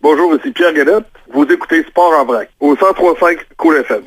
Bonjour, ici Pierre Guénette. Vous écoutez Sport en vrac au 103.5 Cool FM.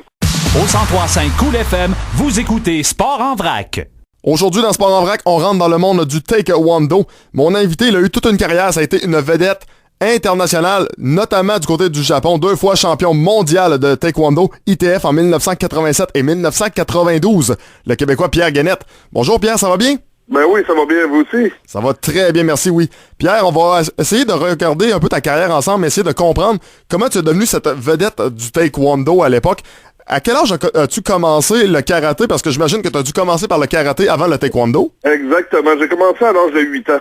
Au 103.5 Cool FM, vous écoutez Sport en vrac. Aujourd'hui, dans Sport en vrac, on rentre dans le monde du taekwondo. Mon invité, il a eu toute une carrière. Ça a été une vedette internationale, notamment du côté du Japon. 2 fois champion mondial de taekwondo, ITF en 1987 et 1992. Le Québécois Pierre Guénette. Bonjour Pierre, ça va bien? Ben oui, ça va bien, vous aussi? Ça va très bien, merci, oui. Pierre, on va essayer de regarder un peu ta carrière ensemble, essayer de comprendre comment tu es devenu cette vedette du taekwondo à l'époque. À quel âge as-tu commencé le karaté? Parce que j'imagine que tu as dû commencer par le karaté avant le taekwondo. Exactement. J'ai commencé à l'âge de 8 ans.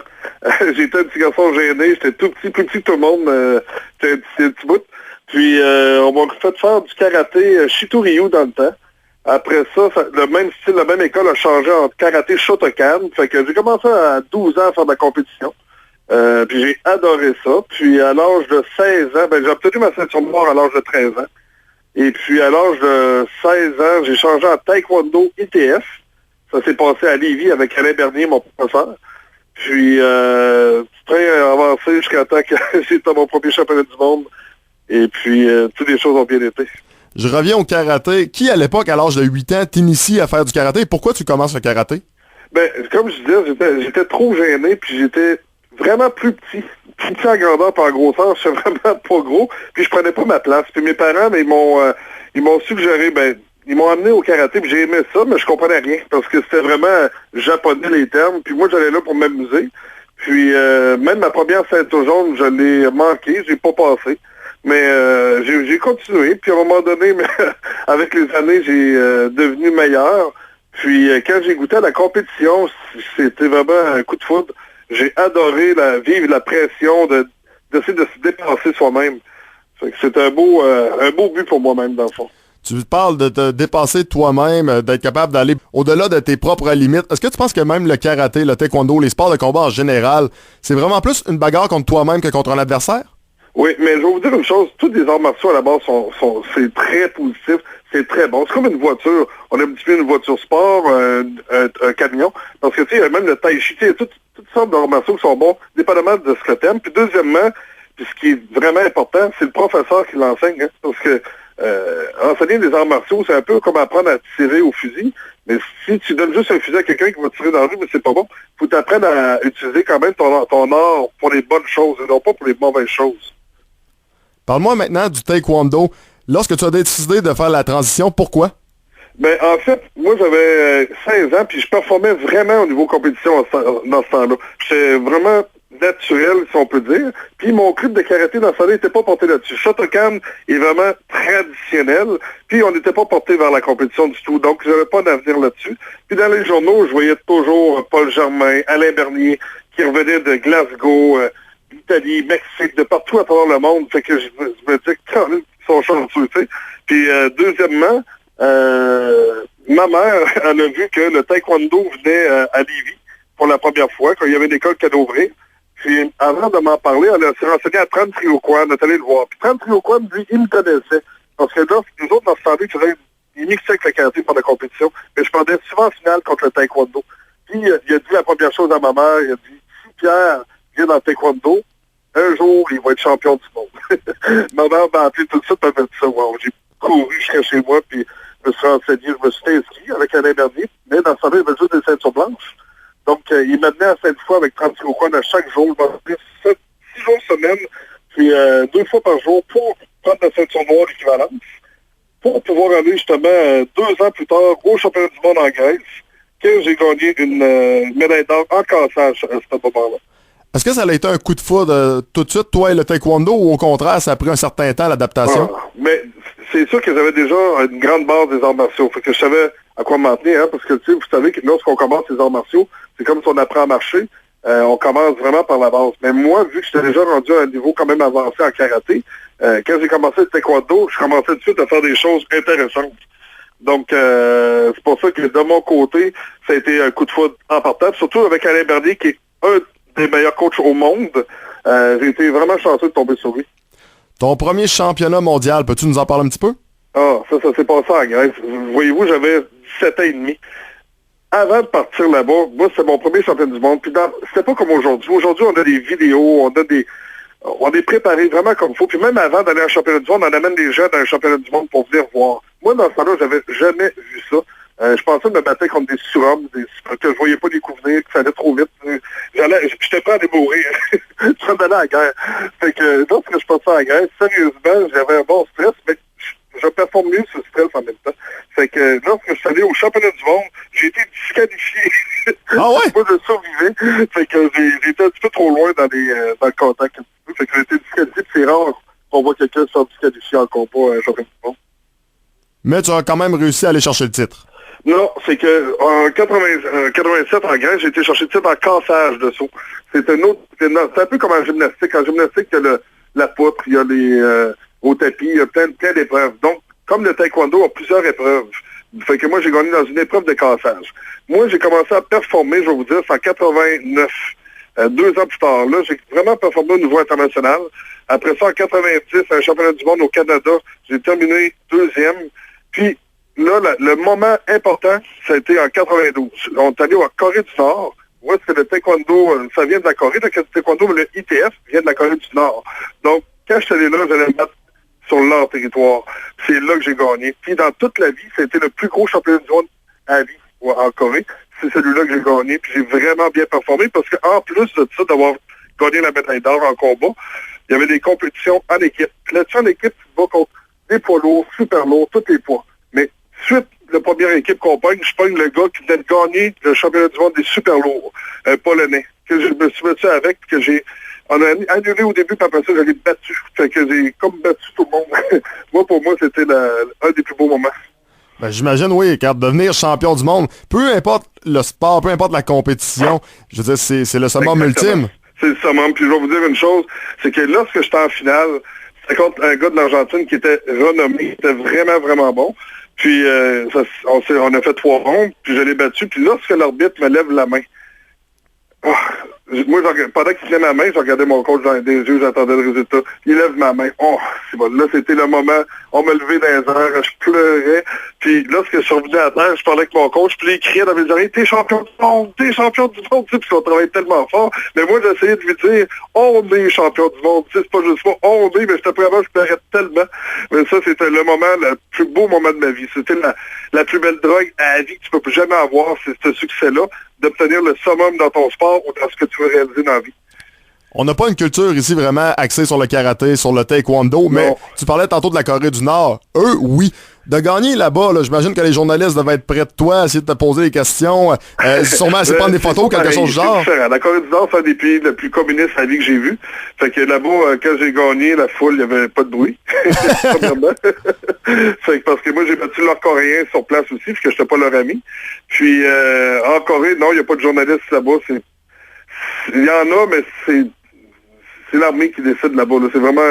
J'étais un petit garçon gêné. J'étais tout petit, plus petit que tout le monde. J'étais un petit bout. Puis on m'a fait faire du karaté Shitoryu dans le temps. Après ça, le même style, la même école a changé en karaté Shotokan. Fait que j'ai commencé à 12 ans à faire de la compétition. Puis j'ai adoré ça. Puis à l'âge de 16 ans, j'ai obtenu ma ceinture noire à l'âge de 13 ans. Et puis à l'âge de 16 ans, j'ai changé en taekwondo ITF. Ça s'est passé à Lévis avec Alain Bernier, mon professeur. Puis très avancé jusqu'à temps que j'étais mon premier championnat du monde. Et puis toutes les choses ont bien été. Je reviens au karaté. Qui, à l'époque, à l'âge de 8 ans, t'initie à faire du karaté? Pourquoi tu commences le karaté? Ben, comme je disais, j'étais trop gêné, puis j'étais vraiment plus petit. Plus petit en grandeur par en grosseur, je suis vraiment pas gros, puis je prenais pas ma place. Puis mes parents, ils m'ont suggéré, ils m'ont amené au karaté, puis j'ai aimé ça, mais je comprenais rien, parce que c'était vraiment japonais les termes, puis moi j'allais là pour m'amuser. Puis même ma première ceinture jaune, je l'ai manqué, j'ai pas passé. Mais j'ai continué, puis à un moment donné, avec les années, j'ai devenu meilleur. Puis quand j'ai goûté à la compétition, c'était vraiment un coup de foudre. J'ai adoré vivre la pression d'essayer de se dépasser soi-même. C'est un beau but pour moi-même, dans le fond. Tu parles de te dépasser toi-même, d'être capable d'aller au-delà de tes propres limites. Est-ce que tu penses que même le karaté, le taekwondo, les sports de combat en général, c'est vraiment plus une bagarre contre toi-même que contre un adversaire? Oui, mais je vais vous dire une chose, tous les arts martiaux à la base c'est très positif, c'est très bon. C'est comme une voiture. On a un petit peu une voiture sport, un camion. Parce que tu sais, il y a même le tai chi, il y a toutes sortes d'arts martiaux qui sont bons, dépendamment de ce que t'aimes. Puis deuxièmement, puis ce qui est vraiment important, c'est le professeur qui l'enseigne. Hein, parce que enseigner des arts martiaux, c'est un peu comme apprendre à tirer au fusil. Mais si tu donnes juste un fusil à quelqu'un qui va tirer dans la rue, mais c'est pas bon. Faut t'apprendre à utiliser quand même ton art pour les bonnes choses et non pas pour les mauvaises choses. Parle-moi maintenant du taekwondo. Lorsque tu as décidé de faire la transition, pourquoi? En fait, moi j'avais 16 ans, puis je performais vraiment au niveau compétition dans ce temps-là. J'étais vraiment naturel, si on peut dire. Puis mon club de karaté dans ce temps-là n'était pas porté là-dessus. Shotokan est vraiment traditionnel, puis on n'était pas porté vers la compétition du tout. Donc j'avais pas d'avenir là-dessus. Puis dans les journaux, je voyais toujours Paul Germain, Alain Bernier, qui revenaient de Glasgow, d'Italie, Mexique, de partout à travers le monde. Fait que je me disais que quand même, ils sont chanceux, tu sais. Puis deuxièmement, ma mère, elle a vu que le taekwondo venait à Lévis pour la première fois, quand il y avait une école qui allait ouvrir. Puis avant de m'en parler, elle s'est renseignée à Tran Trioquan, elle est allée le voir. Puis Tran Trioquan, lui, il me connaissait. Parce que là, nous autres, dans ce temps-là, il mixait avec le karaté pour la compétition. Mais je perdais souvent en finale contre le taekwondo. Puis il a dit la première chose à ma mère, il a dit, si Pierre vient dans le taekwondo, un jour, il va être champion du monde. Ma mère m'a appelé tout de suite, elle m'a dit ça. Wow. J'ai couru jusqu'à chez moi, puis je me suis renseigné, je me suis inscrit avec Alain Bernier. Mais dans ce temps-là, il y avait juste des ceintures blanches. Donc, il m'a donné à 7 fois avec 30 kilogrammes à chaque jour. Il m'a donné 6 jours semaine, puis 2 fois par jour pour prendre la ceinture noire équivalente, pour pouvoir aller justement 2 ans plus tard au championnat du monde en Grèce, que j'ai gagné une médaille d'or en cassage à ce moment-là. Est-ce que ça a été un coup de foudre tout de suite, toi et le taekwondo, ou au contraire, ça a pris un certain temps, l'adaptation? Mais c'est sûr que j'avais déjà une grande base des arts martiaux. Fait que je savais à quoi m'en tenir, hein, parce que tu sais, vous savez que lorsqu'on commence les arts martiaux, c'est comme si on apprend à marcher. On commence vraiment par la base. Mais moi, vu que j'étais déjà rendu à un niveau quand même avancé en karaté, quand j'ai commencé le taekwondo, je commençais tout de suite à faire des choses intéressantes. Donc, c'est pour ça que de mon côté, ça a été un coup de foudre en partant, surtout avec Alain Bernier, qui est un des meilleurs coachs au monde. J'ai été vraiment chanceux de tomber sur lui. Ton premier championnat mondial, peux-tu nous en parler un petit peu? Ah, ça s'est passé en Grèce. Voyez-vous, j'avais 17 ans et demi. Avant de partir là-bas, moi, c'était mon premier championnat du monde. Puis c'était pas comme aujourd'hui. Aujourd'hui, on a des vidéos, on a on est préparé vraiment comme il faut. Puis même avant d'aller en championnat du monde, on amène les gens dans un championnat du monde pour venir voir. Moi, dans ce temps-là, j'avais jamais vu ça. Je pensais me battre contre des surhommes, que je voyais pas les coups venir, que ça allait trop vite. J'étais prêt à aller mourir. Je me donnais à la guerre. Fait que lorsque je passais à la guerre, sérieusement, j'avais un bon stress, mais je performe mieux ce stress en même temps. Fait que lorsque je suis allé au championnat du monde, j'ai été disqualifié. Ah ouais? Moi, je survivais. Fait que j'ai été un petit peu trop loin dans le contact. Fait que j'ai été disqualifié, c'est rare qu'on voit quelqu'un se faire disqualifier en combat à un championnat du monde. Mais tu as quand même réussi à aller chercher le titre. Non, c'est que en 87 en Grèce, j'ai été chercher le titre en cassage de saut. C'est un peu comme en gymnastique. En gymnastique, il y a la poutre, il y a les au tapis, il y a plein d'épreuves. Donc, comme le taekwondo a plusieurs épreuves, fait que moi, j'ai gagné dans une épreuve de cassage. Moi, j'ai commencé à performer, je vais vous dire, c'est en 89. 2 ans plus tard, là, j'ai vraiment performé au niveau international. Après ça, en 90, à un championnat du monde au Canada, j'ai terminé 2e. Puis, là, le moment important, ça a été en 92. On est allé en Corée du Nord. Où est-ce que le taekwondo, ça vient de la Corée, le taekwondo, mais le ITF vient de la Corée du Nord. Donc, quand je suis allé là, j'allais me battre sur leur territoire. C'est là que j'ai gagné. Puis, dans toute la vie, c'était le plus gros championnat du monde à vie en Corée. C'est celui-là que j'ai gagné. Puis, j'ai vraiment bien performé parce qu'en plus de ça, d'avoir gagné la médaille d'or en combat, il y avait des compétitions en équipe. Puis là-dessus, en équipe, tu vas contre des poids lourds, super lourds, tous les poids. Mais suite, la première équipe qu'on pogne, je pogne le gars qui venait de gagner le championnat du monde des super lourds, polonais, que je me suis battu avec, puis que on a annulé au début, puis après ça, je l'ai battu. Fait que j'ai comme battu tout le monde. Pour moi, c'était un des plus beaux moments. Ben, j'imagine, oui, car devenir champion du monde, peu importe le sport, peu importe la compétition, je veux dire, c'est le summum ultime. C'est le summum. Puis je vais vous dire une chose, c'est que lorsque j'étais en finale, c'était contre un gars de l'Argentine qui était renommé, qui était vraiment, vraiment bon. Puis on a fait 3 rondes, puis je l'ai battu. Puis lorsque l'arbitre me lève la main, moi, pendant qu'il tenait ma main, je regardais mon coach dans les yeux, j'attendais le résultat. Il lève ma main. C'est bon. Là, c'était le moment. On m'a levé dans les airs, je pleurais. Puis lorsque je suis revenu à terre, je parlais avec mon coach, puis il criait dans mes oreilles, t'es champion du monde, t'es champion du monde, tu sais, puis on travaille tellement fort. Mais moi, j'essayais de lui dire, on est champion du monde, tu sais, c'est pas juste moi, on est, mais j'étais vraiment, je pleurais tellement. Mais ça, c'était le moment, le plus beau moment de ma vie. C'était la plus belle drogue à la vie que tu peux plus jamais avoir, c'est ce succès-là, d'obtenir le summum dans ton sport ou dans ce que tu veux réaliser dans la vie. On n'a pas une culture ici vraiment axée sur le karaté, sur le taekwondo, mais tu parlais tantôt de la Corée du Nord. Eux, oui. De gagner là-bas, là, j'imagine que les journalistes devaient être près de toi, essayer de te poser des questions, sûrement essayer de prendre des photos ou quelque chose du genre. La Corée du Nord, c'est un des pays les plus communistes à la vie que j'ai vu. Fait que là-bas, quand j'ai gagné, la foule, il n'y avait pas de bruit. Premièrement. Fait que parce que moi, j'ai battu leurs Coréens sur place aussi, puisque je n'étais pas leur ami. Puis en Corée, non, il n'y a pas de journalistes là-bas. Il y en a, mais c'est l'armée qui décide là-bas. Là. C'est vraiment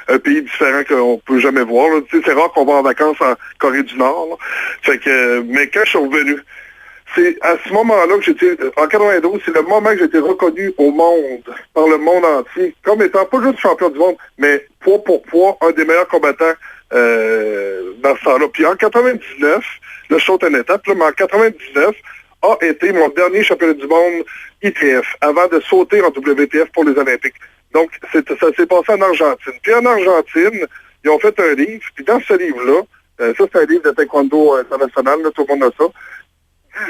un pays différent qu'on peut jamais voir. Là. Tu sais, c'est rare qu'on va en vacances en Corée du Nord. Là. Fait que, mais quand je suis revenu, c'est à ce moment-là que j'étais, en 92, c'est le moment que j'ai été reconnu au monde, par le monde entier, comme étant pas juste champion du monde, mais poids pour poids, un des meilleurs combattants dans ce temps-là. Puis en 99, là, je saute une étape, là, mais en 99, a été mon dernier championnat du monde ITF, avant de sauter en WTF pour les Olympiques. Donc, ça s'est passé en Argentine. Puis en Argentine, ils ont fait un livre, puis dans ce livre-là, ça c'est un livre de taekwondo international, là, tout le monde a ça,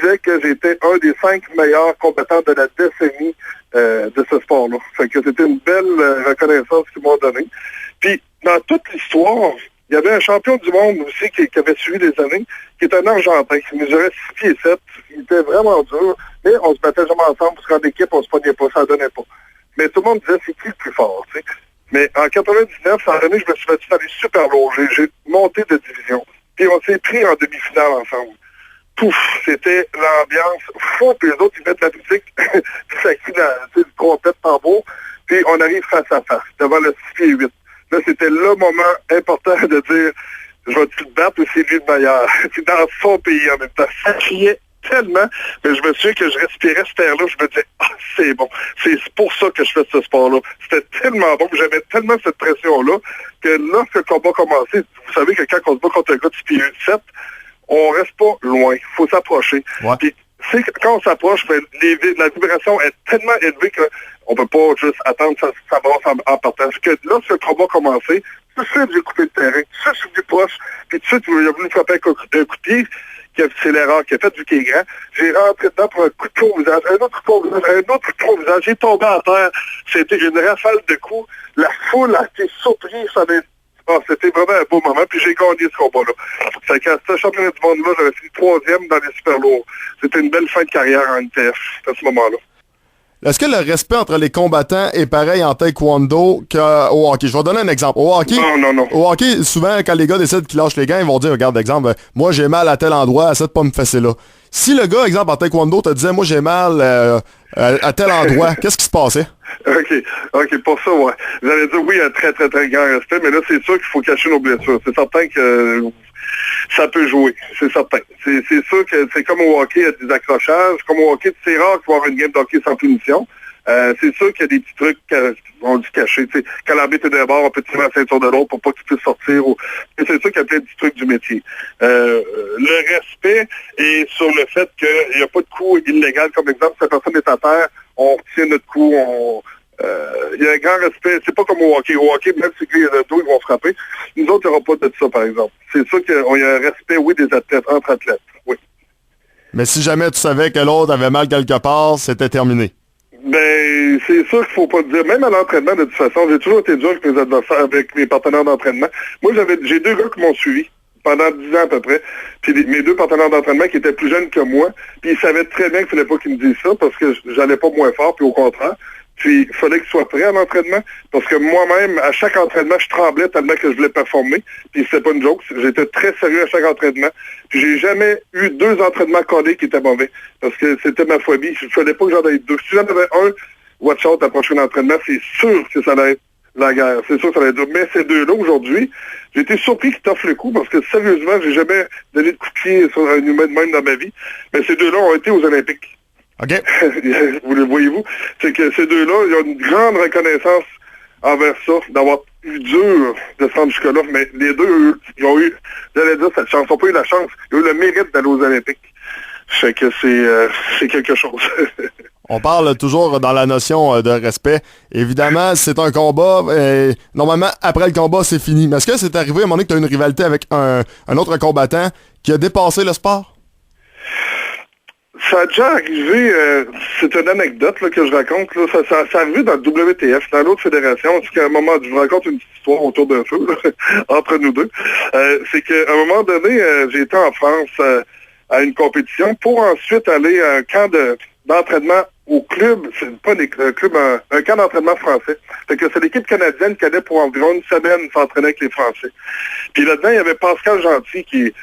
disait que j'étais un des 5 meilleurs combattants de la décennie de ce sport-là. Fait que c'était une belle reconnaissance qu'ils m'ont donnée. Puis, dans toute l'histoire, il y avait un champion du monde aussi qui avait suivi les années, qui était un Argentin, qui mesurait 6 pieds 7. Il était vraiment dur, mais on se battait jamais ensemble, parce qu'en équipe, on se pognait pas, ça donnait pas. Mais tout le monde disait, c'est qui le plus fort, tu sais. Mais en 99, cette année, je me suis battu dans les super lourds. J'ai monté de division. Puis on s'est pris en demi-finale ensemble. Pouf, c'était l'ambiance fou, puis les autres, ils mettent la musique, puis ça crie le trompette tambour, puis on arrive face à face, devant le 6 pieds 8. Là, c'était le moment important de dire, je vais-tu te battre ou c'est lui le meilleur? C'est dans son pays en même temps. Ça criait tellement, mais je me souviens que je respirais cet air-là, je me disais, c'est bon, c'est pour ça que je fais ce sport-là. C'était tellement bon, j'avais tellement cette pression-là, que lorsque le combat commençait, vous savez que quand on se bat contre un gars de 6 pieds 7, on reste pas loin, il faut s'approcher. Ouais. Puis c'est que quand on s'approche, ben, la vibration est tellement élevée qu'on peut pas juste attendre ça brasse en partant. Parce que lorsque le combat a commencé, tout de suite, j'ai coupé le terrain. Tout de suite, je suis venu proche. Puis tout de suite, il a voulu frapper un coup de pied. C'est l'erreur qu'il a faite vu qu'il est grand. J'ai rentré dedans pour un coup de pied au visage, un autre coup de pied au visage, un autre coup de pied au visage. J'ai tombé à terre. C'était une rafale de coups. La foule a été surprise. C'était vraiment un beau moment. Puis j'ai gagné ce combat-là. C'est qu'à ce championnat du monde-là, j'avais fini 3e dans les super lourds. C'était une belle fin de carrière en ITF à ce moment-là. Est-ce que le respect entre les combattants est pareil en taekwondo qu'au hockey? Je vais donner un exemple. Au hockey, non. Au hockey, souvent, quand les gars décident qu'ils lâchent les gants, ils vont dire, regarde, exemple, moi j'ai mal à tel endroit, essaie de pas me fesser là. Si le gars, exemple, en taekwondo, te disait, moi j'ai mal à tel endroit, qu'est-ce qui se passait? OK, pour ça, ouais. J'allais dire, oui, un très, très, très grand respect, mais là, c'est sûr qu'il faut cacher nos blessures. C'est certain que ça peut jouer, c'est certain. C'est sûr que c'est comme au hockey, il y a des accrochages. Comme au hockey, c'est rare qu'il y ait une game de hockey sans punition. C'est sûr qu'il y a des petits trucs qu'on dit cachés. Quand l'arbitre est d'un bord, on peut tirer la ceinture de l'autre pour pas qu'il puisse sortir. C'est sûr qu'il y a plein de petits trucs du métier. Le respect est sur le fait qu'il n'y a pas de coup illégal. Comme exemple, si la personne est à terre, on retient notre coup, il y a un grand respect. C'est pas comme au hockey. Au hockey, même si il y a le dos, ils vont frapper. Nous autres, il n'y aura pas de ça, par exemple. C'est sûr qu'il y a un respect, oui, des athlètes, entre athlètes. Oui. Mais si jamais tu savais que l'autre avait mal quelque part, c'était terminé. Ben, c'est sûr qu'il faut pas le dire. Même à l'entraînement, de toute façon, j'ai toujours été dur avec mes adversaires, avec mes partenaires d'entraînement. Moi, j'ai 2 gars qui m'ont suivi pendant 10 ans à peu près. Puis mes 2 partenaires d'entraînement qui étaient plus jeunes que moi. Puis ils savaient très bien qu'il fallait pas qu'ils me disent ça parce que j'allais pas moins fort, puis au contraire. Puis il fallait que je sois prêt à l'entraînement. Parce que moi-même, à chaque entraînement, je tremblais tellement que je voulais performer. Puis c'était pas une joke. J'étais très sérieux à chaque entraînement. Puis j'ai jamais eu 2 entraînements collés qui étaient mauvais. Parce que c'était ma phobie. Il fallait pas que j'en aie 2. Si j'en avais un, watch out, à prochain entraînement, c'est sûr que ça allait être la guerre. C'est sûr que ça allait être dur. Mais ces 2-là, aujourd'hui, j'ai été surpris qu'ils t'offrent le coup parce que sérieusement, j'ai jamais donné de coup de pied sur un humain de même dans ma vie. Mais ces 2-là ont été aux Olympiques. OK. Vous le voyez-vous? C'est que ces 2-là, il y a une grande reconnaissance envers ça, d'avoir eu dur de se rendre jusque-là. Mais les 2, ils ont eu, j'allais dire cette chance, ils n'ont pas eu la chance, ils ont eu le mérite d'aller aux Olympiques. Fait que c'est quelque chose. On parle toujours dans la notion de respect. Évidemment, c'est un combat. Normalement, après le combat, c'est fini. Mais est-ce que c'est arrivé à un moment donné que tu as une rivalité avec un autre combattant qui a dépassé le sport? Ça a déjà arrivé, c'est une anecdote là, que je raconte. Là, ça a arrivé dans le WTF, dans l'autre fédération. C'est qu'à un moment, je vous raconte une petite histoire autour d'un feu, là, entre nous deux. C'est qu'à un moment donné, j'ai été en France à une compétition pour ensuite aller à un camp d'entraînement au club. C'est pas un club, un camp d'entraînement français. Fait que c'est l'équipe canadienne qui allait pour environ une semaine s'entraîner avec les Français. Puis là-dedans, il y avait Pascal Gentil qui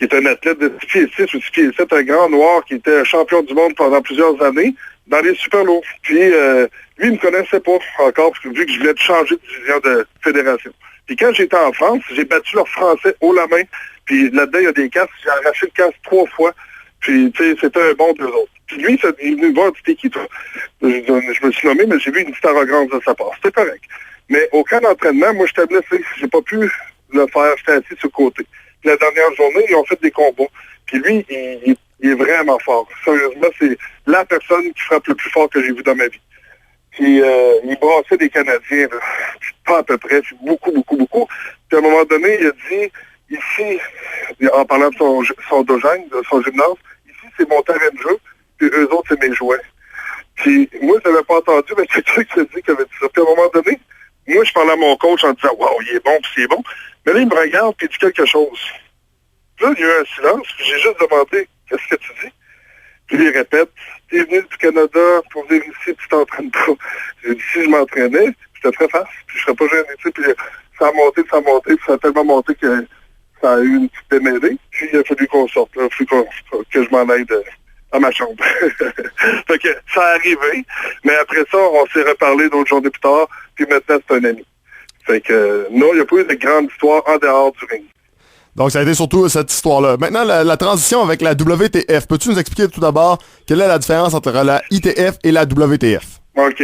est un athlète de 6 pieds 6 ou 6 pieds 7, un grand noir qui était champion du monde pendant plusieurs années dans les super lourds. Puis lui, il ne me connaissait pas encore, vu que je voulais changer de division de fédération. Puis quand j'étais en France, j'ai battu leur français haut la main. Puis là-dedans, il y a des casques. J'ai arraché le casque 3 fois. Puis, tu sais, c'était un bon 2 autres. Puis lui, il est venu me voir, c'était qui, toi? Je me suis nommé, mais j'ai vu une petite arrogance de sa part. C'était correct. Mais au camp d'entraînement, moi, j'étais blessé. J'ai pas pu le faire. J'étais assis sur le côté. Puis la dernière journée, ils ont fait des combats. Puis lui, il est vraiment fort. Sérieusement, c'est la personne qui frappe le plus fort que j'ai vu dans ma vie. Puis il brassait des Canadiens, là. Pas à peu près, beaucoup. Puis à un moment donné, il a dit, ici, en parlant de son dojang, de son gymnase, ici, c'est mon terrain de jeu, puis eux autres, c'est mes jouets. Puis moi, je n'avais pas entendu, mais quelqu'un qui s'est dit qu'il avait dit ça. Puis à un moment donné, moi, je parlais à mon coach en disant, waouh, il est bon, puis c'est bon. Mais là, il me regarde, puis il dit quelque chose. Puis là, il y a eu un silence, puis j'ai juste demandé, qu'est-ce que tu dis? Puis il répète, t'es venu du Canada pour venir ici, puis tu t'entraînes pas. J'ai dit, si je m'entraînais, j'étais très face, puis je serais pas gêné, tu sais, puis ça a monté, puis ça a tellement monté que ça a eu une petite démêlée, puis il a fallu qu'on sorte, là, il a fallu que je m'en aille à ma chambre. Fait que ça a arrivé, mais après ça, on s'est reparlé d'autres journées plus tard, puis maintenant, c'est un ami. Fait que non, il n'y a pas eu de grande histoire en dehors du ring. Donc, ça a été surtout cette histoire-là. Maintenant, la transition avec la WTF. Peux-tu nous expliquer tout d'abord quelle est la différence entre la ITF et la WTF? OK.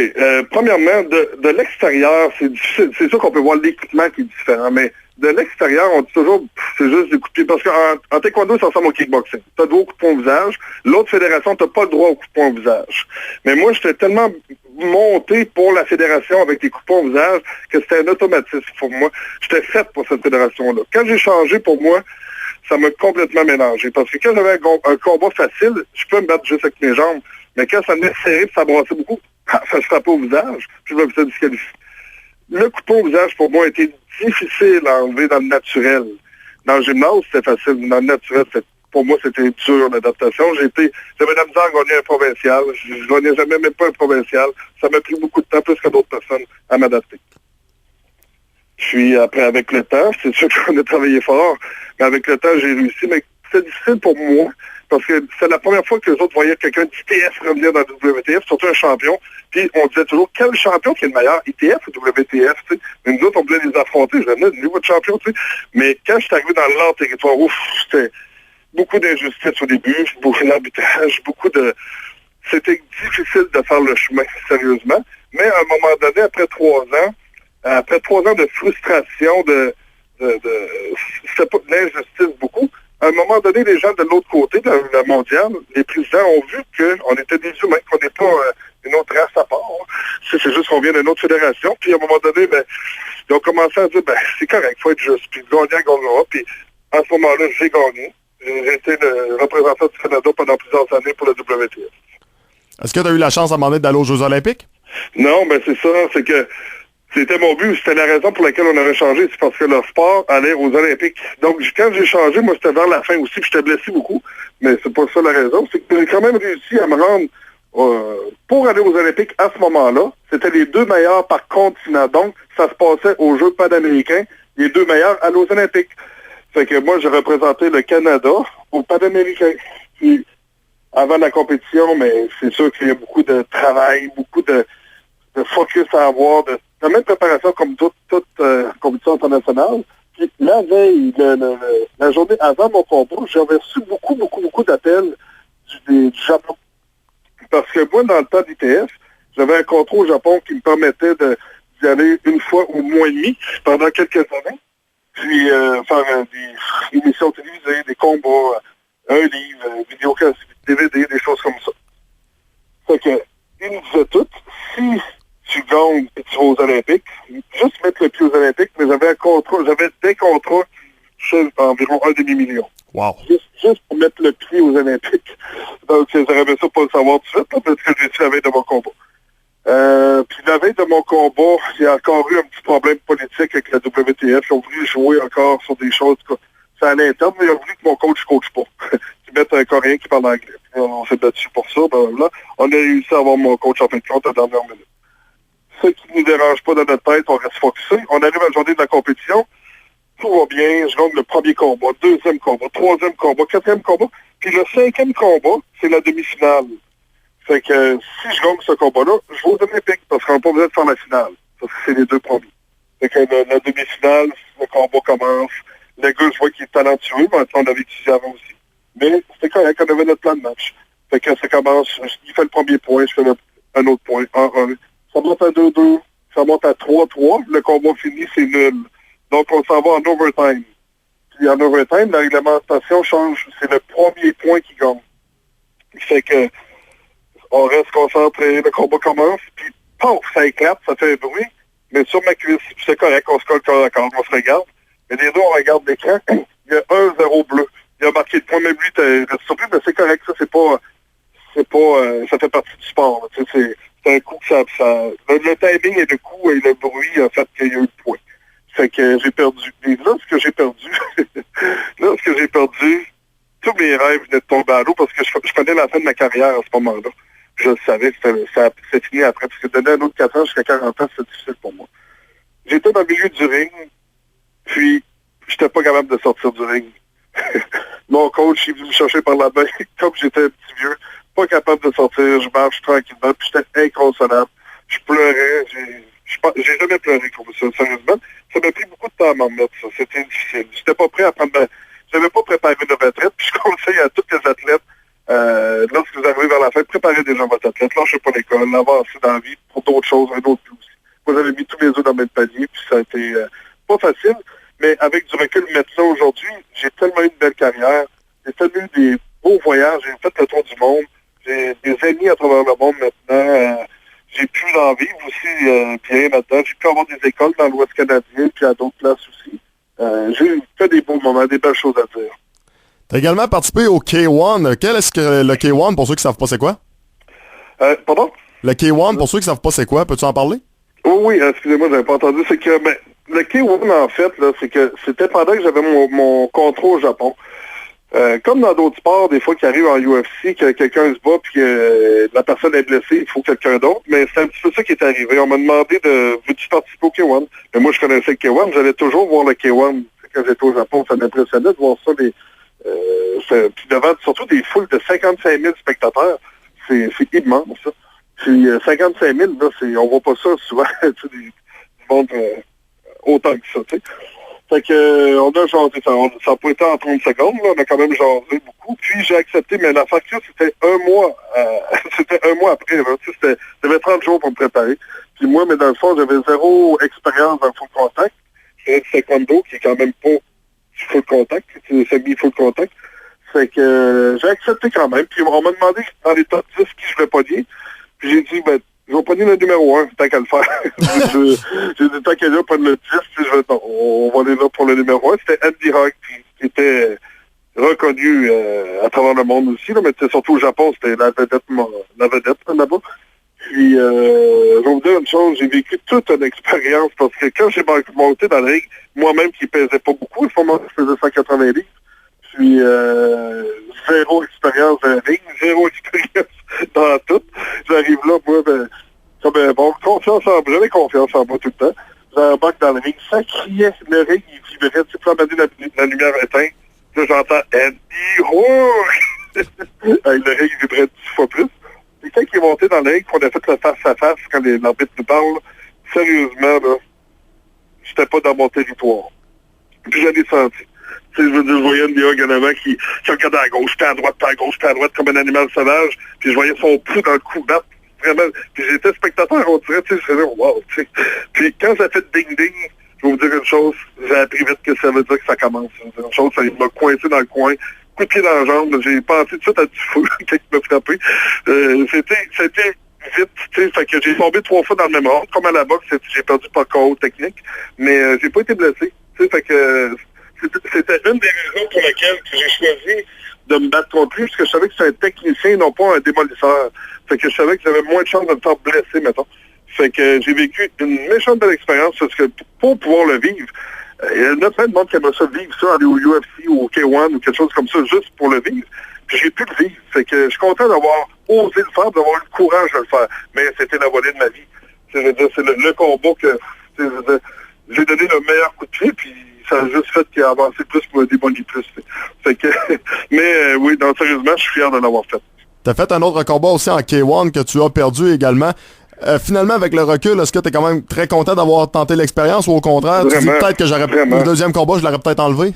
Premièrement, de l'extérieur, c'est difficile. C'est sûr qu'on peut voir l'équipement qui est différent, mais de l'extérieur, on dit toujours c'est juste des coups de pied. Parce qu'en taekwondo, ça ressemble au kickboxing. Tu as droit au coup de poing au visage. L'autre fédération, tu n'as pas le droit au coup de poing au visage. Mais moi, j'étais tellement monté pour la fédération avec des coups de poing au visage que c'était un automatisme pour moi. J'étais fait pour cette fédération-là. Quand j'ai changé, pour moi, ça m'a complètement mélangé. Parce que quand j'avais un combat facile, je peux me battre juste avec mes jambes. Mais quand ça me serré et ça brassait beaucoup, ça se frappait au visage, puis je me faisais disqualifier. Le coup de poing au visage, pour moi, était difficile à enlever dans le naturel. Dans le gymnase, c'était facile. Dans le naturel, pour moi, c'était dur, l'adaptation. J'avais de la misère à gagner un provincial. Je ne gagnais jamais, même pas un provincial. Ça m'a pris beaucoup de temps, plus que d'autres personnes, à m'adapter. Puis après, avec le temps, c'est sûr qu'on a travaillé fort, mais avec le temps, j'ai réussi. Mais c'est difficile pour moi, parce que c'est la première fois que les autres voyaient quelqu'un d'ITF revenir dans le WTF, surtout un champion. Puis on disait toujours, quel champion qui est le meilleur, ITF ou WTF, tu sais. Mais nous autres, on voulait les affronter. Je venais du niveau de champion, tu sais. Mais quand je suis arrivé dans leur territoire, c'était beaucoup d'injustice au début, beaucoup d'arbitrage, c'était difficile de faire le chemin, sérieusement. Mais à un moment donné, après 3 ans de frustration, c'était pas de l'injustice beaucoup, à un moment donné, les gens de l'autre côté, de la mondiale, les présidents ont vu qu'on était des humains, qu'on n'est pas une autre race à part. C'est juste qu'on vient d'une autre fédération. Puis à un moment donné, ils ont commencé à dire, c'est correct, il faut être juste. Puis gagnant gagnera. Puis à ce moment-là, j'ai gagné. J'ai été le représentant du Canada pendant plusieurs années pour le WTF. Est-ce que tu as eu la chance à un moment donné d'aller aux Jeux olympiques? Non, c'est ça. C'est que c'était mon but. C'était la raison pour laquelle on avait changé. C'est parce que le sport allait aux Olympiques. Donc, quand j'ai changé, moi, c'était vers la fin aussi. Puis, j'étais blessé beaucoup. Mais c'est pas ça la raison. C'est que j'ai quand même réussi à me rendre pour aller aux Olympiques à ce moment-là. C'était les 2 meilleurs par continent. Donc, ça se passait aux Jeux panaméricains. Les 2 meilleurs allaient aux Olympiques. Fait que moi, j'ai représenté le Canada aux panaméricains. Puis, avant la compétition, mais c'est sûr qu'il y a beaucoup de travail, beaucoup de focus à avoir, de la même préparation comme toute compétition internationale. Puis la veille, la journée avant mon combat, j'avais reçu beaucoup d'appels du Japon. Parce que moi, dans le temps d'ITF, j'avais un contrat au Japon qui me permettait d'y aller une fois au mois et demi pendant quelques années. Puis faire des émissions télévisées, des combats, un livre, vidéo, DVD, des choses comme ça. Fait que, ils nous disaient tout, si tu gagnes et tu vas aux Olympiques, juste mettre le pied aux Olympiques, mais j'avais des contrats chez environ 1 demi-million. Wow. Juste pour mettre le pied aux Olympiques. Donc, j'aurais aimé ça pas le savoir tout de suite, parce que j'ai su la veille de mon combat. Puis la veille de mon combat, il y a encore eu un petit problème politique avec la WTF. Ils ont voulu jouer encore sur des choses. C'est à l'interne, mais ils ont voulu que mon coach ne coach pas. Qu'ils mettent un Coréen qui parle anglais. Puis on s'est battu pour ça. Là, on a réussi à avoir mon coach en fin de compte à la dernière minute. Ce qui ne nous dérange pas dans notre tête, on reste focusé. On arrive à la journée de la compétition. Tout va bien. Je gagne le premier combat, 2e combat, 3e combat, 4e combat. Puis le 5e combat, c'est la demi-finale. Fait que si je gagne ce combat-là, je vais aux Olympiques parce qu'on n'a pas besoin de faire la finale. Parce que c'est les 2 premiers. Fait que la demi-finale, le combat commence. Le gars, je vois qu'il est talentueux, mais on avait étudié avant aussi. Mais c'était correct, on avait notre plan de match. Fait que ça commence, il fait le premier point, je fais un autre point, 1-1. Ça monte à 2-2, ça monte à 3-3, le combat fini, c'est nul. Donc on s'en va en overtime. Puis en overtime, la réglementation change, c'est le premier point qui gagne. Fait que on reste concentré, le combat commence, puis pouf, ça éclate, ça fait un bruit, mais sur ma cuisse, c'est correct, on se colle corps à corps, on se regarde. Mais les deux, on regarde l'écran, il y a 1-0 bleu. Il a marqué le point, même lui, t'es surpris, mais c'est correct, ça, ça fait partie du sport. C'est un coup que le timing et le coup et le bruit a fait qu'il y a eu le point. Fait que j'ai perdu. Et là, ce que j'ai perdu, tous mes rêves venaient de tomber à l'eau parce que je connais la fin de ma carrière à ce moment-là. Je le savais, c'est fini après, parce que donner un autre 4 ans jusqu'à 40 ans, c'est difficile pour moi. J'étais dans le milieu du ring, puis j'étais pas capable de sortir du ring. Mon coach, il est venu me chercher par la main, comme j'étais un petit vieux, pas capable de sortir, je marche tranquillement, puis j'étais inconsolable. Je pleurais, j'ai jamais pleuré comme ça, sérieusement. Ça m'a pris beaucoup de temps à m'en remettre, ça. C'était difficile. J'étais pas prêt à j'avais pas préparé une retraite, puis je conseille à tous les athlètes, lorsque vous arrivez vers la fin Faites préparer des gens votre athlète, lâchez pas l'école, avancez dans la vie pour d'autres choses, un autre but aussi. Moi, j'avais mis tous mes œufs dans le même panier, puis ça a été pas facile, mais avec du recul maintenant, aujourd'hui, j'ai tellement eu une belle carrière, j'ai tellement eu des beaux voyages, j'ai fait le tour du monde, j'ai des amis à travers le monde maintenant, j'ai pu en vivre aussi bien là-dedans, j'ai pu avoir des écoles dans l'Ouest canadien, puis à d'autres places aussi. J'ai fait des beaux moments, des belles choses à dire. Tu as également participé au K1. Quel est-ce que le K1, pour ceux qui ne savent pas c'est quoi? Pardon? Le K1, pour ceux qui ne savent pas c'est quoi, peux-tu en parler? Oui, excusez-moi, j'avais pas entendu. C'est que le K1, en fait, là, c'est que c'était pendant que j'avais mon contrat au Japon. Comme dans d'autres sports, des fois qui arrivent en UFC, que quelqu'un se bat puis que la personne est blessée, il faut quelqu'un d'autre. Mais c'est un petit peu ça qui est arrivé. On m'a demandé veux-tu participer au K1? Mais moi, je connaissais le K1. J'allais toujours voir le K1 quand j'étais au Japon. Ça m'impressionnait de voir ça. Puis devant surtout des foules de 55 000 spectateurs. C'est immense, ça. Puis 55 000, là, on voit pas ça souvent. Du monde autant que ça, tu sais. Fait que, on a jasé, ça n'a pas été en 30 secondes, là, on a quand même jasé beaucoup. Puis j'ai accepté, mais la facture, c'était un mois, après, là, j'avais 30 jours pour me préparer. Puis moi, mais dans le fond, j'avais zéro expérience dans le full contact. J'ai du taekwondo, qui est quand même pas du full contact, c'est semi-full contact. Fait que j'ai accepté quand même. Puis on m'a demandé dans les top 10 qui je vais pogner. Puis j'ai dit, je vais pogner le numéro 1, tant qu'à le faire. J'ai dit, tant qu'à là, prendre le 10, puis on va aller là pour le numéro 1. C'était Andy Hogg, qui était reconnu à travers le monde aussi, là, mais surtout au Japon, c'était la vedette là-bas. Puis, je vais vous dire une chose, j'ai vécu toute une expérience, parce que quand j'ai monté dans le ring, moi-même qui pesais pas beaucoup, à ce moment-là, je faisais 180 livres, puis zéro expérience dans le ring, zéro expérience dans tout. J'arrive là, moi, j'avais confiance en moi tout le temps. J'embarque dans le ring, ça criait, le ring, il vibrait, tu peux amener la lumière éteinte. Là, j'entends Andy Hogg! Le ring vibrait 10 fois plus. Et quand il est monté dans le ring, qu'on a fait le face-à-face, quand l'arbitre nous parle, sérieusement, là, j'étais pas dans mon territoire. Puis je l'ai senti. Je veux dire, je voyais Andy Hogg en avant qui regardait à gauche, puis à droite, comme un animal sauvage. Puis je voyais son pouls dans le cou battre. Vraiment. Puis j'étais spectateur, on dirait, tu sais, je faisais, wow, tu sais. Puis quand ça fait ding-ding, je vais vous dire une chose, j'ai appris vite que ça veut dire que ça commence. Je vais vous dire une chose, ça m'a coincé dans le coin, coup de pied dans la jambe, j'ai pensé tout de suite à du feu quand il m'a frappé. C'était vite, tu sais, fait que j'ai tombé 3 fois dans le même ordre. Comme à la boxe, j'ai perdu par KO technique, mais j'ai pas été blessé. Tu sais, fait que c'était une des raisons pour lesquelles j'ai choisi de me battre contre lui, parce que je savais que c'est un technicien, non pas un démolisseur. Fait que je savais que j'avais moins de chances de me faire blesser, mettons. Fait que j'ai vécu une méchante belle expérience, parce que pour pouvoir le vivre, il y a plein de monde qui aimerait ça vivre ça, aller au UFC ou au K1 ou quelque chose comme ça, juste pour le vivre. Puis j'ai pu le vivre. Fait que je suis content d'avoir osé le faire, d'avoir eu le courage de le faire. Mais c'était la volée de ma vie. Je veux dire, c'est le combat que j'ai donné le meilleur coup de pied, puis ça a juste fait qu'il a avancé plus pour aider Bonnie plus. Fait que, mais oui, non, sérieusement, je suis fier de l'avoir fait. Tu as fait un autre combat aussi en K1 que tu as perdu également. Finalement, avec le recul, est-ce que tu es quand même très content d'avoir tenté l'expérience ou au contraire, tu dis peut-être que le deuxième combat, je l'aurais peut-être enlevé?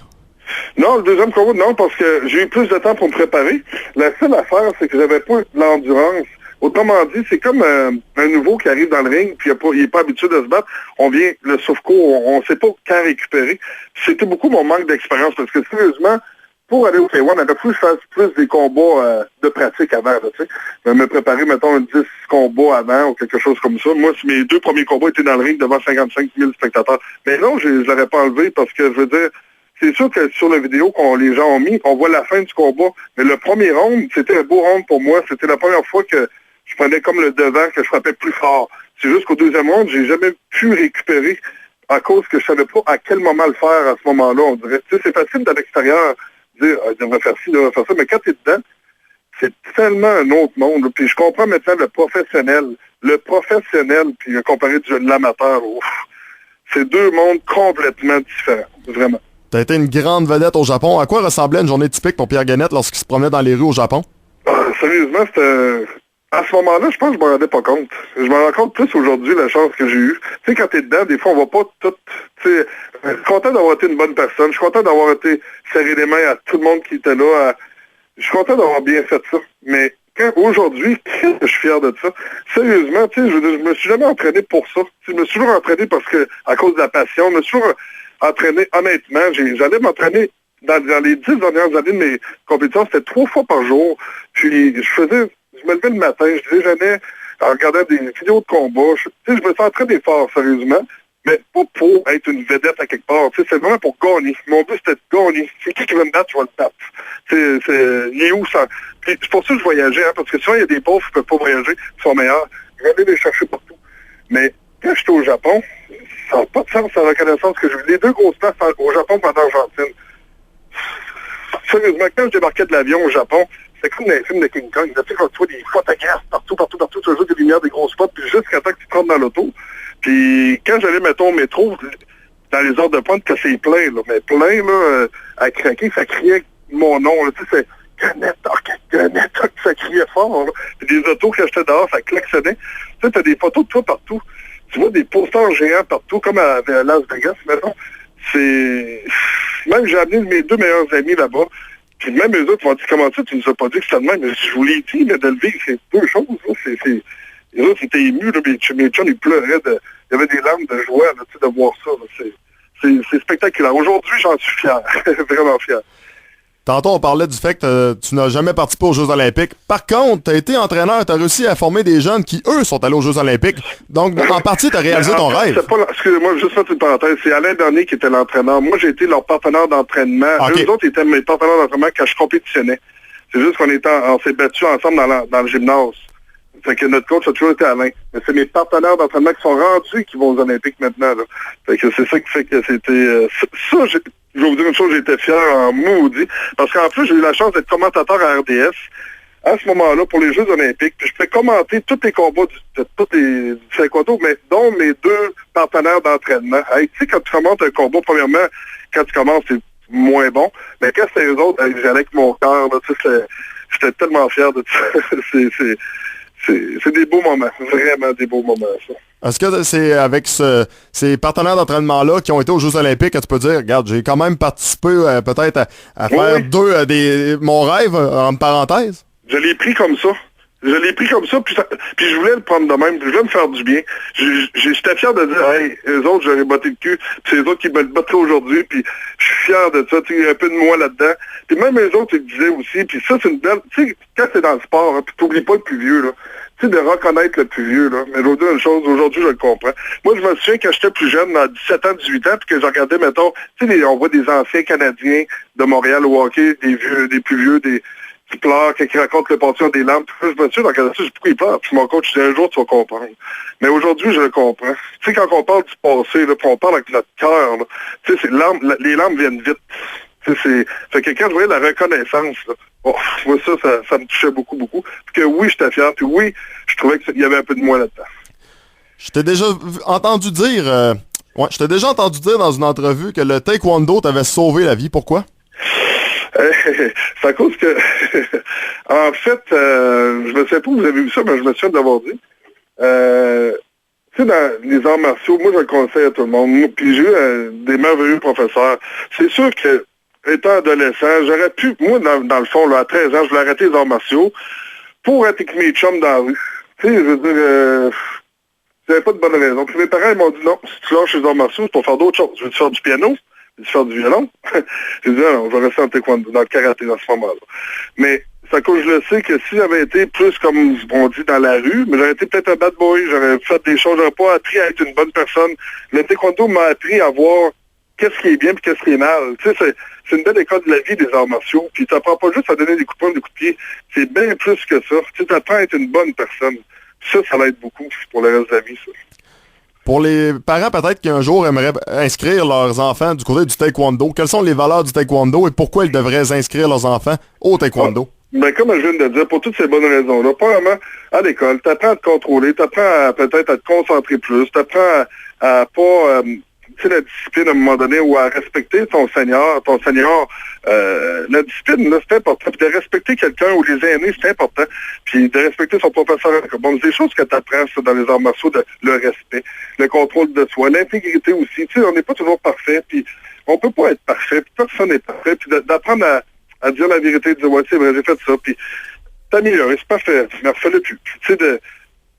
Non, le deuxième combat, non, parce que j'ai eu plus de temps pour me préparer. La seule affaire, c'est que j'avais pas l'endurance. Autrement dit, c'est comme un nouveau qui arrive dans le ring, puis il n'est pas habitué de se battre. On vient, le sauve-coup, on ne sait pas quand récupérer. C'était beaucoup mon manque d'expérience, parce que sérieusement, pour aller au K1, on aurait pu faire plus des combats de pratique avant, tu sais. Me préparer, mettons, 10 combats avant ou quelque chose comme ça. Moi, mes 2 premiers combats étaient dans le ring devant 55 000 spectateurs. Mais non, je ne l'aurais pas enlevé parce que, je veux dire, c'est sûr que sur la vidéo que les gens ont mis, on voit la fin du combat. Mais le premier round, c'était un beau round pour moi. C'était la première fois que je prenais comme le devant, que je frappais plus fort. C'est juste qu'au deuxième round, j'ai jamais pu récupérer à cause que je savais pas à quel moment le faire à ce moment-là, on dirait. Tu sais, c'est facile de l'extérieur dire, il devrait faire ci, il devrait faire ça, mais quand tu es dedans, c'est tellement un autre monde. Puis je comprends maintenant le professionnel, puis comparé de l'amateur, c'est 2 mondes complètement différents, vraiment. Tu as été une grande vedette au Japon. À quoi ressemblait une journée typique pour Pierre Gannett lorsqu'il se promenait dans les rues au Japon? Sérieusement, c'était... À ce moment-là, je pense que je m'en rendais pas compte. Je m'en rends compte plus aujourd'hui, la chance que j'ai eue. Tu sais, quand t'es dedans, des fois, on va pas tout... Tu sais, je suis content d'avoir été une bonne personne. Je suis content d'avoir été serré les mains à tout le monde qui était là. Je suis content d'avoir bien fait ça. Mais Aujourd'hui, je suis fier de ça. Sérieusement, tu sais, je me suis jamais entraîné pour ça. Je me suis toujours entraîné parce que, à cause de la passion, je me suis toujours entraîné, honnêtement, j'allais m'entraîner dans les 10 dernières années de mes compétitions, c'était 3 fois par jour. Puis, je me levais le matin, je déjeunais en regardant des vidéos de combat. Je me suis entraîné fort, sérieusement. Mais pas pour être une vedette à quelque part. C'est vraiment pour gagner. Mon but, c'était de gagner. C'est qui veut me battre, je vais le battre. Il est où ça? Puis c'est pour ça que je voyageais, parce que souvent, il y a des pauvres qui ne peuvent pas voyager, qui sont meilleurs. J'allais les chercher partout. Mais quand j'étais au Japon, ça n'a pas de sens la reconnaissance que j'ai eu. Les 2 grosses places au Japon pendant l'Argentine. Sérieusement, quand je débarquais de l'avion au Japon, c'était comme dans les films de King Kong. Tu sais, quand tu vois des photographes partout, tu vois des lumières, des grosses spots, puis jusqu'à temps que tu te rentres dans l'auto. Puis quand j'allais, mettons, au métro, dans les heures de pointe, que c'est plein, là, mais plein, là, à craquer, ça criait mon nom, là, tu sais, c'est Gannett, ça criait fort, là. Puis des autos, quand j'étais dehors, ça klaxonnait. Tu sais, t'as des photos de toi partout. Tu vois des posters géants partout, comme à Las Vegas, mettons. C'est... Même j'ai amené mes 2 meilleurs amis là-bas, puis même eux autres m'ont dit, comment ça, tu nous as pas dit que c'était le même? Mais je vous l'ai dit, mais de le vivre, c'est 2 choses, là, les autres étaient émus, là, mes chums, ils pleuraient, il y avait des larmes de joie là, de voir ça. Là, c'est spectaculaire. Aujourd'hui, j'en suis fier, vraiment fier. Tantôt, on parlait du fait que tu n'as jamais participé aux Jeux Olympiques. Par contre, tu as été entraîneur, tu as réussi à former des jeunes qui, eux, sont allés aux Jeux Olympiques. Donc, en partie, tu as réalisé ton rêve. Excusez-moi, juste faire une parenthèse. C'est Alain Bernier qui était l'entraîneur. Moi, j'ai été leur partenaire d'entraînement. Okay. Eux autres étaient mes partenaires d'entraînement quand je compétitionnais. C'est juste on s'est battus ensemble dans le gymnase. Fait que notre coach a toujours été Alain. Mais c'est mes partenaires d'entraînement qui sont rendus et qui vont aux Olympiques maintenant. Là. Fait que c'est ça qui fait que c'était... je vais vous dire une chose, j'étais fier en maudit. Parce qu'en plus, j'ai eu la chance d'être commentateur à RDS à ce moment-là pour les Jeux Olympiques. Puis je peux commenter tous les combats de tous les taekwondo, mais dont mes 2 partenaires d'entraînement. Hey, tu sais, quand tu commentes un combat, premièrement, quand tu commences, c'est moins bon. Mais quand c'est eux autres, j'allais avec mon cœur. J'étais tellement fier de ça. C'est des beaux moments, vraiment des beaux moments, ça. Est-ce que c'est avec ces partenaires d'entraînement-là qui ont été aux Jeux Olympiques que tu peux dire, regarde, j'ai quand même participé peut-être à faire 2 mon rêve, en parenthèse? Je l'ai pris comme ça. Puis je voulais le prendre de même, je voulais me faire du bien. J'étais fier de dire, hey, eux autres, j'aurais botté le cul, puis c'est eux autres qui me le battraient aujourd'hui, puis je suis fier de ça, tu sais, il y a un peu de moi là-dedans. Puis même eux autres, ils disaient aussi, puis ça, c'est une belle, tu sais, quand c'est dans le sport, hein, puis t'oublies pas le plus vieux, là. Tu sais, de reconnaître le plus vieux, là. Mais je vais vous dire une chose, aujourd'hui, je le comprends. Moi, je me souviens quand j'étais plus jeune, à 17 ans, 18 ans, puis que je regardais, mettons, tu sais, on voit des anciens Canadiens de Montréal au hockey, des plus vieux, qui pleurent, qui racontent le pension des larmes. Je me suis dit, dans je dis, pourquoi ils pleurent? Puis mon coach disait, un jour, tu vas comprendre. Mais aujourd'hui, je le comprends. Tu sais, quand on parle du passé, là, puis on parle avec notre cœur, tu sais, les larmes viennent vite. Tu sais, fait que quand je voyais la reconnaissance, là, moi, ça me touchait beaucoup, beaucoup. Puis que oui, j'étais fier, puis oui, je trouvais qu'il y avait un peu de moi là-dedans. Je t'ai déjà entendu dire dans une entrevue que le taekwondo t'avait sauvé la vie. Pourquoi? C'est à cause que, en fait, je ne sais pas si vous avez vu ça, mais je me souviens de l'avoir dit. Tu sais, dans les arts martiaux, moi, je le conseille à tout le monde. Puis j'ai eu des merveilleux professeurs. C'est sûr que, étant adolescent, j'aurais pu, moi, dans le fond, là, à 13 ans, je voulais arrêter les arts martiaux pour être avec mes chums dans la rue. Tu sais, je veux dire, j'avais pas de bonne raison. Puis mes parents, ils m'ont dit, non, si tu lâches les arts martiaux, c'est pour faire d'autres choses. Je veux faire du piano? Je veux faire du violon? J'ai dit, non, je vais rester en taekwondo, dans le karaté, dans ce moment-là. Mais, c'est à cause que je le sais que si j'avais été plus, comme on dit, dans la rue, mais j'aurais été peut-être un bad boy, j'aurais fait des choses, j'aurais pas appris à être une bonne personne. Le taekwondo m'a appris à voir qu'est-ce qui est bien et qu'est-ce qui est mal. Tu sais, c'est une belle école de la vie, des arts martiaux. Puis tu n'apprends pas juste à donner des coups de poing, des coups de pied. C'est bien plus que ça. Tu apprends à être une bonne personne. Ça l'aide beaucoup pour le reste de la vie, ça. Pour les parents, peut-être qui un jour aimeraient inscrire leurs enfants du côté du taekwondo, quelles sont les valeurs du taekwondo et pourquoi ils devraient inscrire leurs enfants au taekwondo? Ben, comme je viens de le dire, pour toutes ces bonnes raisons-là, premièrement, à l'école, tu apprends à te contrôler, tu apprends peut-être à te concentrer plus, tu apprends à pas... tu sais, la discipline à un moment donné ou à respecter ton senior, la discipline, là, c'est important. Puis de respecter quelqu'un ou les aînés, c'est important. Puis de respecter son professeur. Bon, c'est des choses que tu apprends dans les arts martiaux, le respect, le contrôle de soi, l'intégrité aussi. Tu sais, on n'est pas toujours parfait, puis on peut pas être parfait, puis personne n'est parfait. Puis d'apprendre à dire la vérité, de dire, ouais, c'est vrai, j'ai fait ça. Puis t'améliorer, c'est parfait. Tu ne refais le plus. Tu sais,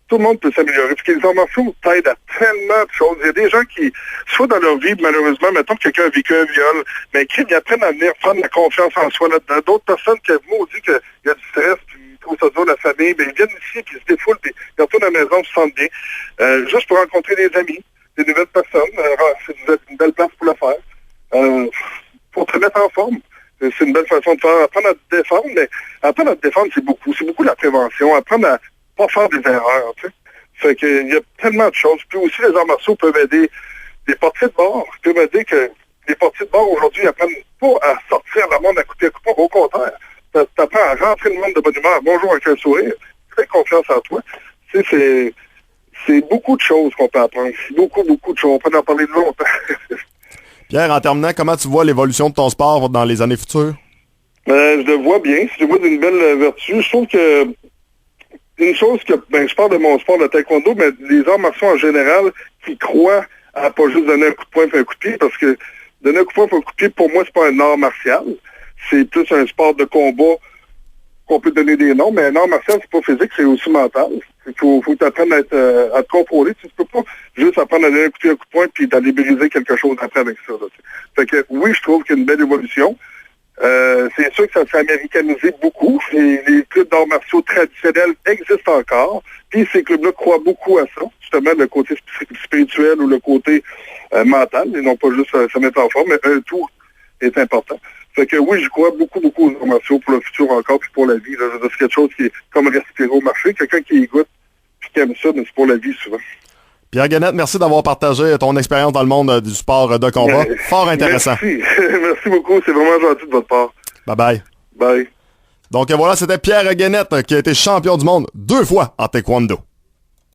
tout le monde peut s'améliorer. Parce que les arts martiaux t'aident à tellement de choses. Il y a des gens qui, soit dans leur vie, malheureusement, mettons que quelqu'un a vécu un viol, mais ils apprennent à venir prendre la confiance en soi là-dedans. D'autres personnes qui m'ont dit qu'il y a du stress, puis ils trouvent ça dur, la famille, ben, ils viennent ici, puis ils se défoulent, puis ils retournent à la maison, ils se sentent bien. Juste pour rencontrer des amis, des nouvelles personnes. C'est une belle place pour le faire. Pour te mettre en forme. C'est une belle façon de faire. Apprendre à te défendre, mais apprendre à te défendre, c'est beaucoup. C'est beaucoup la prévention. Apprendre à pas faire des erreurs, tu sais. Fait qu'il y a tellement de choses. Puis aussi, les arts martiaux peuvent aider les portiers de bord. Ils peuvent aider que les portiers de bord, aujourd'hui, apprennent pas à sortir le monde à couper. Au contraire. T'apprends à rentrer le monde de bonne humeur. Bonjour avec un sourire. Fais confiance en toi. Tu sais, c'est beaucoup de choses qu'on peut apprendre. C'est beaucoup, beaucoup de choses. On peut en parler de longtemps. Pierre, en terminant, comment tu vois l'évolution de ton sport dans les années futures? Je le vois bien. Je le vois d'une belle vertu. Je trouve que une chose que, je parle de mon sport de taekwondo, mais les arts martiaux en général qui croient à pas juste donner un coup de poing et un coup de pied, parce que donner un coup de poing et un coup de pied, pour moi, c'est pas un art martial. C'est plus un sport de combat qu'on peut donner des noms, mais un art martial, c'est pas physique, c'est aussi mental. Il faut t'apprendre à te contrôler. Tu peux pas juste apprendre à donner un coup de poing puis d'aller briser quelque chose après avec ça. Là. Fait que oui, je trouve qu'il y a une belle évolution. C'est sûr que ça s'est américanisé beaucoup. Les clubs d'arts martiaux traditionnels existent encore. Puis ces clubs-là croient beaucoup à ça. Justement, le côté spirituel ou le côté mental. Ils n'ont pas juste se mettre en forme, mais un tout est important. Fait que oui, je crois beaucoup, beaucoup aux arts martiaux pour le futur encore, puis pour la vie. Là. C'est quelque chose qui est comme respirer au marché. Quelqu'un qui y goûte, puis qui aime ça, mais c'est pour la vie souvent. Pierre Guenette, merci d'avoir partagé ton expérience dans le monde du sport de combat. Fort intéressant. Merci. Merci beaucoup. C'est vraiment gentil de votre part. Bye-bye. Bye. Donc voilà, c'était Pierre Guenette qui a été champion du monde 2 fois en taekwondo.